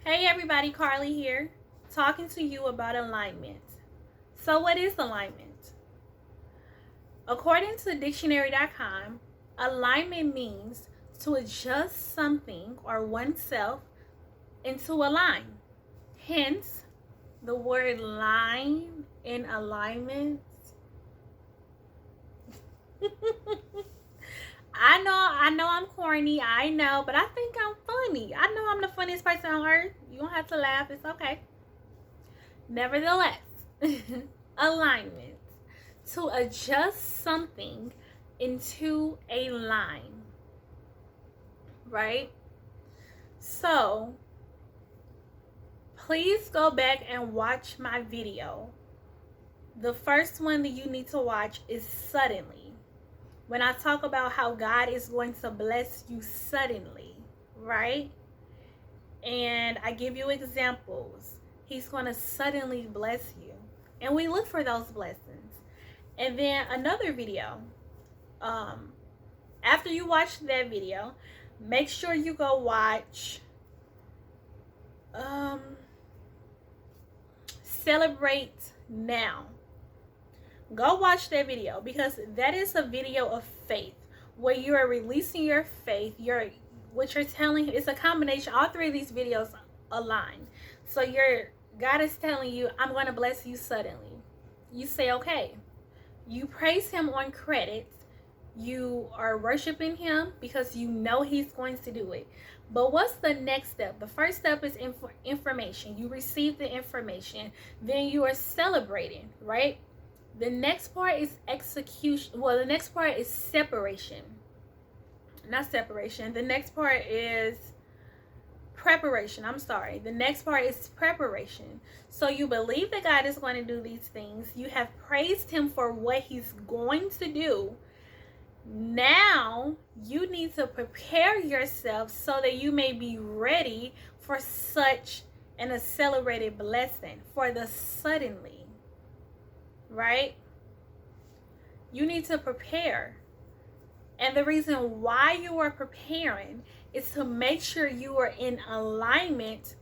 Hey everybody, Carly here, talking to you about alignment. So what is alignment? According to dictionary.com, alignment means to adjust something or oneself into a line. Hence, the word line in alignment. I know I'm corny, I know, but I think I'm funny. I know I'm the funniest person on earth. You don't have to laugh, it's okay. Nevertheless, alignment. To adjust something into a line, right? So, please go back and watch my video. The first one that you need to watch is suddenly. When I talk about how God is going to bless you suddenly, right? And I give you examples. He's going to suddenly bless you. And we look for those blessings. And then another video. After you watch that video, make sure you go watch Celebrate Now. Go watch that video because that is a video of faith where you are releasing your faith. What you're telling, it's a combination. All three of these videos align. So God is telling you, I'm going to bless you suddenly. You say, okay. You praise him on credit. You are worshiping him because you know he's going to do it. But what's the next step? The first step is information. You receive the information. Then you are celebrating, right? The next part is execution. Well, the next part is separation. Not separation. The next part is preparation. I'm sorry. The next part is preparation. So you believe that God is going to do these things. You have praised him for what he's going to do. Now you need to prepare yourself so that you may be ready for such an accelerated blessing, for the suddenly. Right? You need to prepare. And the reason why you are preparing is to make sure you are in alignment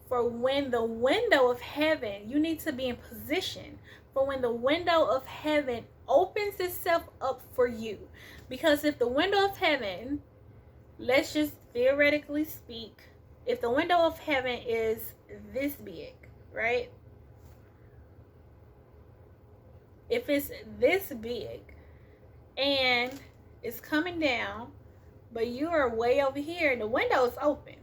for when the window of heaven, you need to be in position for when the window of heaven opens itself up for you. Because if the window of heaven, let's just theoretically speak, if the window of heaven is this big, right? If it's this big and it's coming down, but you are way over here, the window is open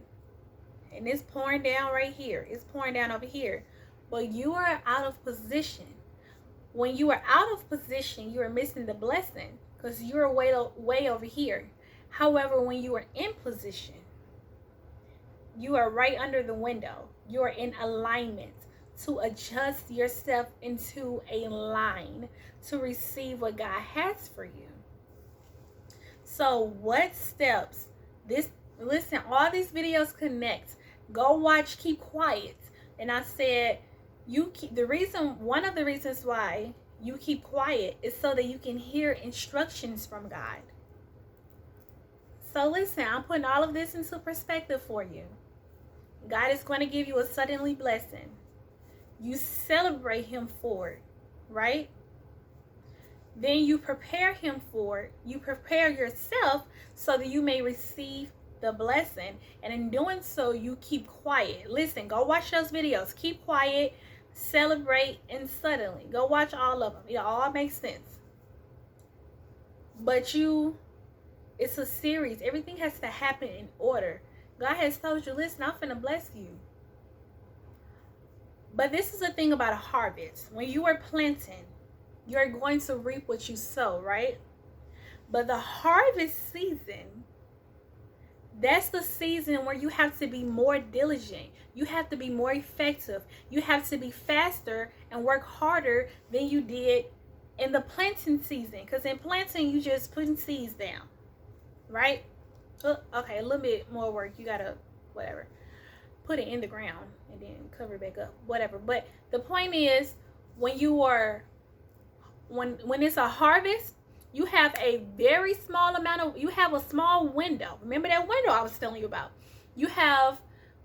and it's pouring down right here. It's pouring down over here, but you are out of position. When you are out of position, you are missing the blessing because you're way over here. However, when you are in position, you are right under the window. You are in alignment to adjust yourself into a line to receive what God has for you. So what steps? Listen, all these videos connect. Go watch Keep Quiet. And I said, one of the reasons why you keep quiet is so that you can hear instructions from God. So listen, I'm putting all of this into perspective for you. God is going to give you a suddenly blessing. You celebrate him for it, right? Then you prepare him for it. You prepare yourself so that you may receive the blessing. And in doing so, you keep quiet. Listen, go watch those videos. Keep quiet, celebrate, and suddenly. Go watch all of them. It all makes sense. But it's a series. Everything has to happen in order. God has told you, listen, I'm finna bless you. But this is the thing about a harvest. When you are planting, you're going to reap what you sow, right? But the harvest season, that's the season where you have to be more diligent. You have to be more effective. You have to be faster and work harder than you did in the planting season. Because in planting, you just putting seeds down, right? Okay, a little bit more work. You gotta, whatever. Put it in the ground and then cover it back up, whatever. But the point is, when it's a harvest, you have a very small amount of, you have a small window. Remember that window I was telling you about? You have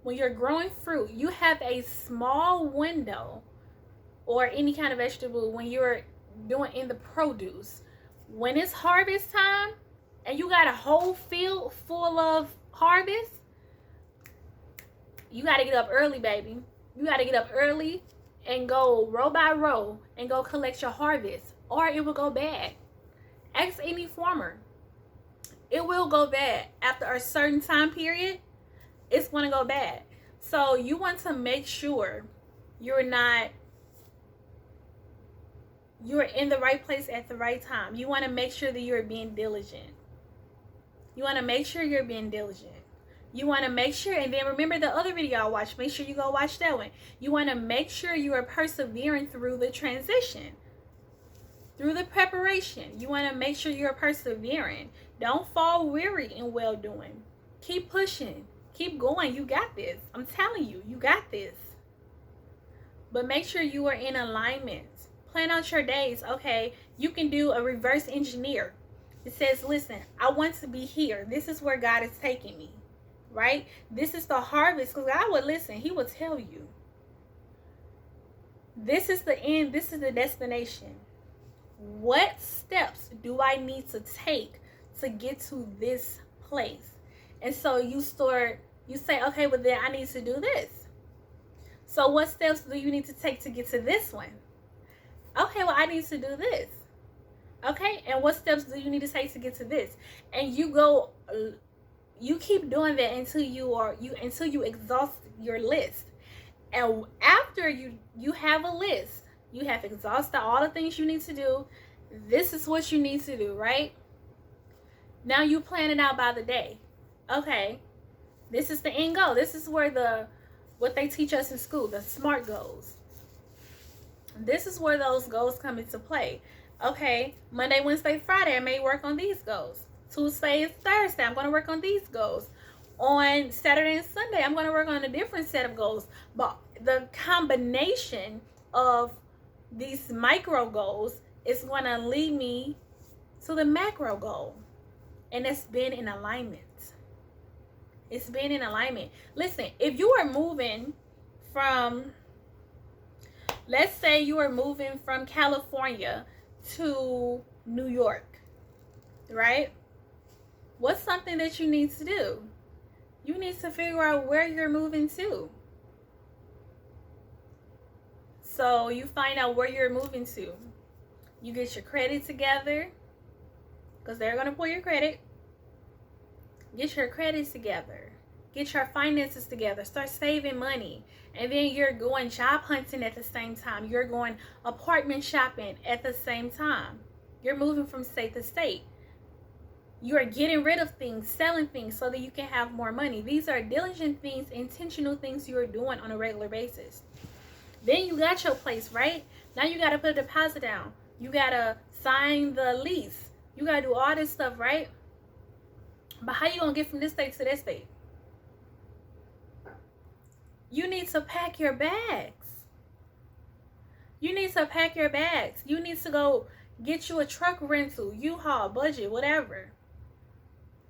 when you're growing fruit, you have a small window, or any kind of vegetable, when you're doing in the produce, when it's harvest time and you got a whole field full of harvest, you got to get up early, baby. You got to get up early and go row by row and go collect your harvest, or it will go bad. Ask any farmer. It will go bad. After a certain time period, it's going to go bad. So you want to make sure you're in the right place at the right time. You want to make sure that you're being diligent. You want to make sure you're being diligent. You want to make sure, and then remember the other video I watched. Make sure you go watch that one. You want to make sure you are persevering through the transition, through the preparation. You want to make sure you're persevering. Don't fall weary in well doing. Keep pushing. Keep going. You got this. I'm telling you, you got this. But make sure you are in alignment. Plan out your days. Okay, you can do a reverse engineer. It says, listen, I want to be here. This is where God is taking me. Right? This is the harvest. Because God would listen. He will tell you. This is the end. This is the destination. What steps do I need to take to get to this place? And so you say, okay, well then I need to do this. So what steps do you need to take to get to this one? Okay, well I need to do this. Okay, and what steps do you need to take to get to this? And you keep doing that until you exhaust your list. And after you have a list, you have exhausted all the things you need to do. This is what you need to do, right? Now you plan it out by the day. Okay, this is the end goal. This is where what they teach us in school, the SMART goals. This is where those goals come into play. Okay, Monday, Wednesday, Friday, I may work on these goals. Tuesday and Thursday, I'm going to work on these goals. On Saturday and Sunday, I'm going to work on a different set of goals. But the combination of these micro goals is going to lead me to the macro goal. And it's been in alignment. It's been in alignment. Listen, if you are moving from, let's say you are moving from California to New York, right? What's something that you need to do? You need to figure out where you're moving to. So you find out where you're moving to. You get your credit together, because they're going to pull your credit. Get your credit together. Get your finances together. Start saving money. And then you're going job hunting at the same time. You're going apartment shopping at the same time. You're moving from state to state. You are getting rid of things, selling things so that you can have more money. These are diligent things, intentional things you are doing on a regular basis. Then you got your place, right? Now you got to put a deposit down. You got to sign the lease. You got to do all this stuff, right? But how you going to get from this state to that state? You need to pack your bags. You need to pack your bags. You need to go get you a truck rental, U-Haul, budget, whatever.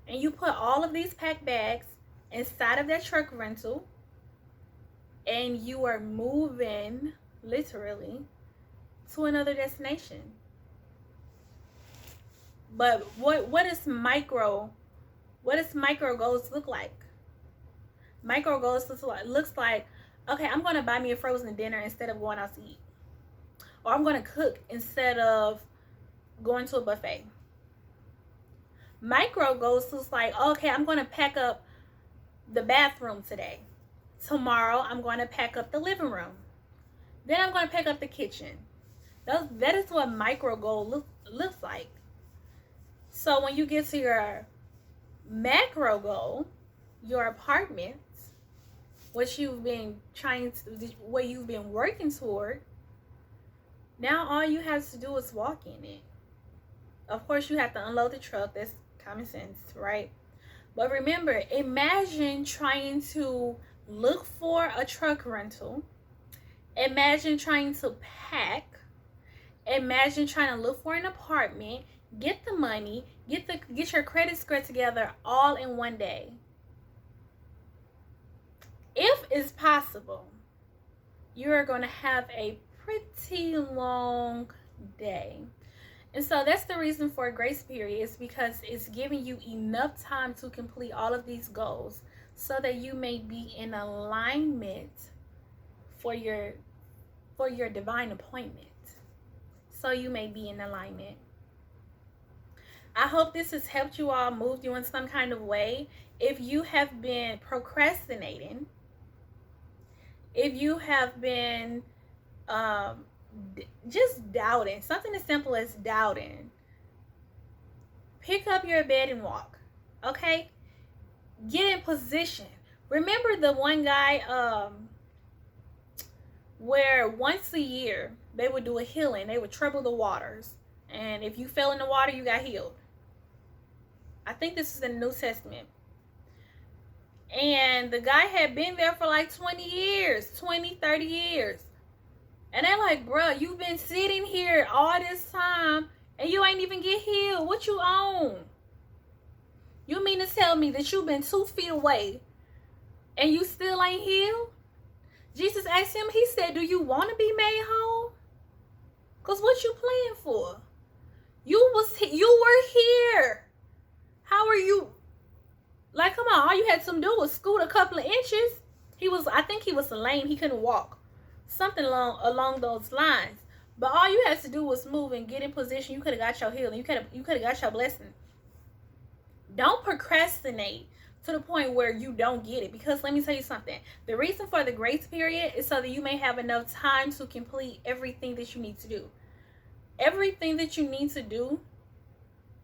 And you put all of these packed bags inside of that truck rental. And you are moving, literally, to another destination. But what does micro goals look like? Micro goals looks like, okay, I'm going to buy me a frozen dinner instead of going out to eat. Or I'm going to cook instead of going to a buffet. Micro goals looks like, okay, I'm going to pack up the bathroom today. Tomorrow, I'm going to pack up the living room. Then I'm going to pack up the kitchen. That is what micro goal looks like. So when you get to your macro goal, your apartment, what you've been working toward, now all you have to do is walk in it. Of course, you have to unload the truck. That's common sense, right? But remember, imagine trying to look for a truck rental. Imagine trying to pack. Imagine trying to look for an apartment, get the money, get your credit score together all in one day. is possible. You are going to have a pretty long day. And so that's the reason for a grace period, is because it's giving you enough time to complete all of these goals so that you may be in alignment for your divine appointment. So you may be in alignment. I hope this has helped you all, moved you in some kind of way. If you have been procrastinating, if you have been just doubting, something as simple as doubting, pick up your bed and walk. Okay? Get in position. Remember the one guy where once a year they would do a healing. They would trouble the waters, and if you fell in the water, you got healed. I think this is in the New Testament. And the guy had been there for like 20 years, 20, 30 years. And they're like, bruh, you've been sitting here all this time and you ain't even get healed. What you on? You mean to tell me that you've been 2 feet away and you still ain't healed? Jesus asked him, he said, do you want to be made whole? Because what you playing for? You were here. How are you? Like, come on, all you had to do was scoot a couple of inches. I think he was lame. He couldn't walk. Something along those lines. But all you had to do was move and get in position. You could have got your healing. You could have got your blessing. Don't procrastinate to the point where you don't get it. Because let me tell you something. The reason for the grace period is so that you may have enough time to complete everything that you need to do. Everything that you need to do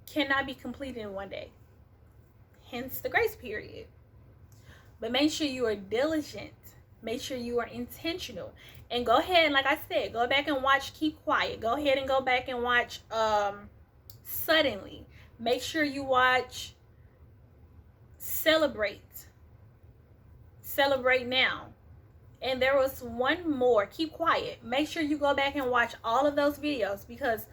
cannot be completed in one day. Hence the grace period. But make sure you are diligent. Make sure you are intentional. And go ahead and, like I said, go back and watch Keep Quiet. Go ahead and go back and watch Suddenly. Make sure you watch Celebrate. Celebrate Now. And there was one more, Keep Quiet. Make sure you go back and watch all of those videos, because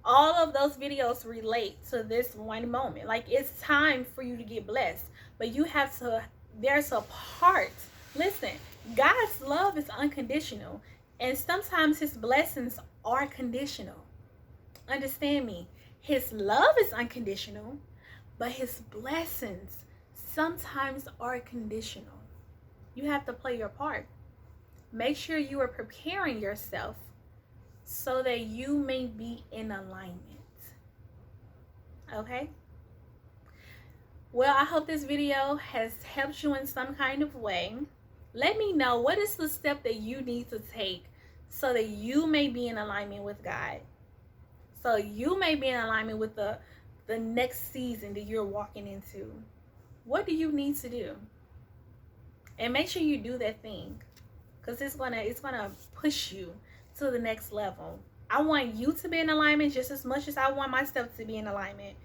all of those videos relate to this one moment. Like, it's time for you to get blessed. But you have to, there's a part. Listen, God's love is unconditional. And sometimes his blessings are conditional. Understand me. His love is unconditional, but his blessings sometimes are conditional. You have to play your part. Make sure you are preparing yourself so that you may be in alignment. Okay? Well, I hope this video has helped you in some kind of way. Let me know, what is the step that you need to take so that you may be in alignment with God. So you may be in alignment with the next season that you're walking into. What do you need to do? And make sure you do that thing, because it's gonna push you to the next level. I want you to be in alignment just as much as I want myself to be in alignment.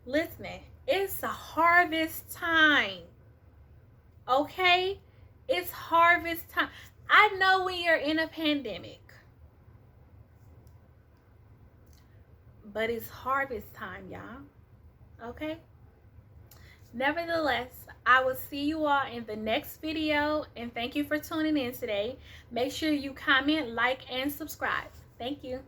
Listen, it's a harvest time. Okay? It's harvest time. I know we are in a pandemic, but it's harvest time, y'all. Okay? Nevertheless, I will see you all in the next video, and thank you for tuning in today. Make sure you comment, like, and subscribe. Thank you.